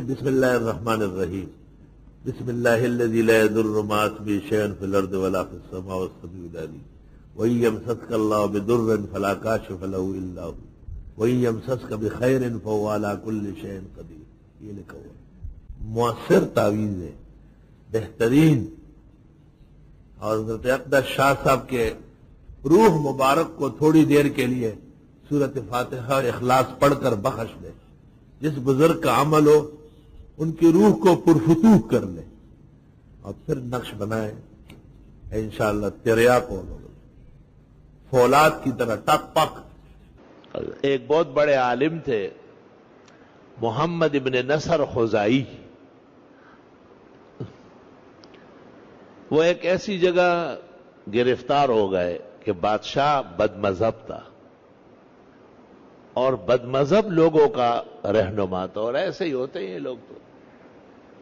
بسم اللہ الرحمن الرحیم بسم اللہ الذی لا يضر مع اسمہ شیء فی الارض ولا فی السماء والسمیع العلیم وإن يمسسك اللہ بضر فلا کاشف له الا هو وإن يمسسك بخیر فهو على كل شیء قدیر. یہ لکھا ہوا مؤثر تعویذ ہے، بہترین. اور حضرت اقدس شاہ صاحب کے روح مبارک کو تھوڑی دیر کے لیے سورۃ فاتحہ اور اخلاص پڑھ کر بخش دے. جس بزرگ کا عمل ہو ان کی روح کو پرفتوح کر لے اور پھر نقش بنائے، انشاءاللہ تیریا کو فولاد کی طرح ٹک پک. ایک بہت بڑے عالم تھے محمد ابن نصر خزائی. وہ ایک ایسی جگہ گرفتار ہو گئے کہ بادشاہ بد مذہب تھا اور بد مذہب لوگوں کا رہنما تھا. اور ایسے ہی ہوتے ہیں یہ لوگ، تو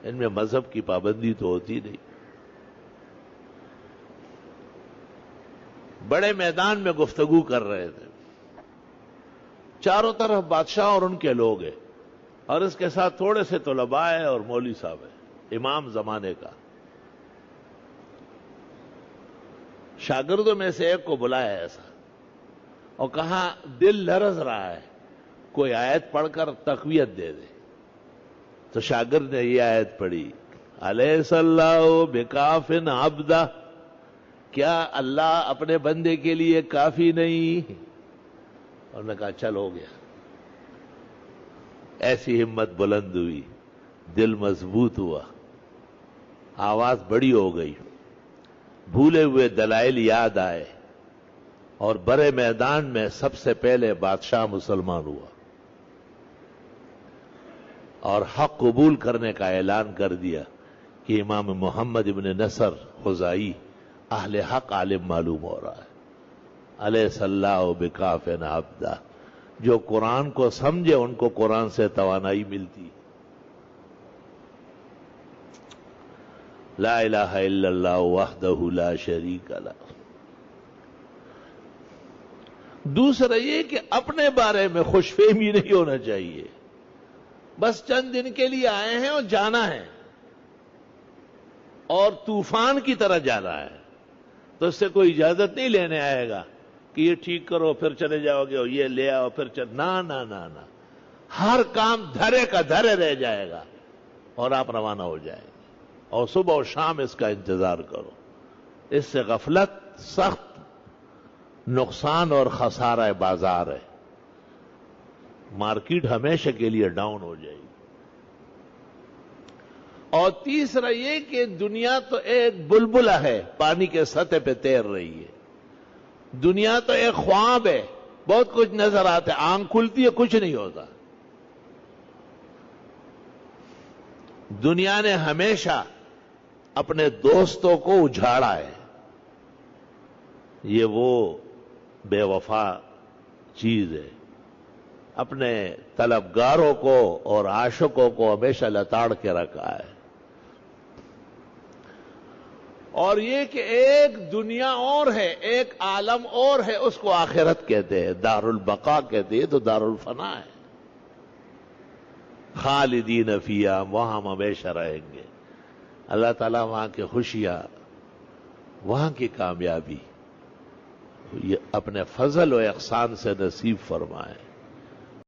ان میں مذہب کی پابندی تو ہوتی نہیں. بڑے میدان میں گفتگو کر رہے تھے، چاروں طرف بادشاہ اور ان کے لوگ ہیں، اور اس کے ساتھ تھوڑے سے طلباء ہیں اور مولوی صاحب ہیں، امام زمانے کا. شاگردوں میں سے ایک کو بلایا ایسا اور کہا دل لرز رہا ہے، کوئی آیت پڑھ کر تقویت دے دے. تو شاگرد نے یہ آیت پڑھی، الیس اللہ بکاف عبدہ، کیا اللہ اپنے بندے کے لیے کافی نہیں؟ اور نے کہا چل ہو گیا. ایسی ہمت بلند ہوئی، دل مضبوط ہوا، آواز بڑی ہو گئی، بھولے ہوئے دلائل یاد آئے، اور برے میدان میں سب سے پہلے بادشاہ مسلمان ہوا اور حق قبول کرنے کا اعلان کر دیا کہ امام محمد ابن نصر خزائی اہل حق عالم معلوم ہو رہا ہے. الیس اللہ بکاف عبدہ، جو قرآن کو سمجھے ان کو قرآن سے توانائی ملتی. لا الہ الا اللہ وحدہ لا شریک لہ. دوسرا یہ کہ اپنے بارے میں خوش فہمی نہیں ہونا چاہیے. بس چند دن کے لیے آئے ہیں اور جانا ہے، اور طوفان کی طرح جانا ہے، تو اس سے کوئی اجازت نہیں لینے آئے گا کہ یہ ٹھیک کرو پھر چلے جاؤ گے اور یہ لے آؤ پھر نہ. ہر کام دھرے کا دھرے رہ جائے گا اور آپ روانہ ہو جائیں گے، اور صبح و شام اس کا انتظار کرو. اس سے غفلت سخت نقصان اور خسارہ بازار ہے. مارکیٹ ہمیشہ کے لیے ڈاؤن ہو جائے گی. اور تیسرا یہ کہ دنیا تو ایک بلبلہ ہے، پانی کے سطح پہ تیر رہی ہے. دنیا تو ایک خواب ہے، بہت کچھ نظر آتا ہے، آنکھ کھلتی ہے کچھ نہیں ہوتا. دنیا نے ہمیشہ اپنے دوستوں کو اجھاڑا ہے. یہ وہ بے وفا چیز ہے. اپنے طلبگاروں کو اور عاشقوں کو ہمیشہ لتاڑ کے رکھا ہے. اور یہ کہ ایک دنیا اور ہے، ایک عالم اور ہے، اس کو آخرت کہتے ہیں، دار البقا کہتے ہیں، تو دار الفنا ہے. خالدین فیہا، وہاں ہم ہمیشہ رہیں گے. اللہ تعالیٰ وہاں کی خوشیاں، وہاں کی کامیابی یہ اپنے فضل و احسان سے نصیب فرمائے.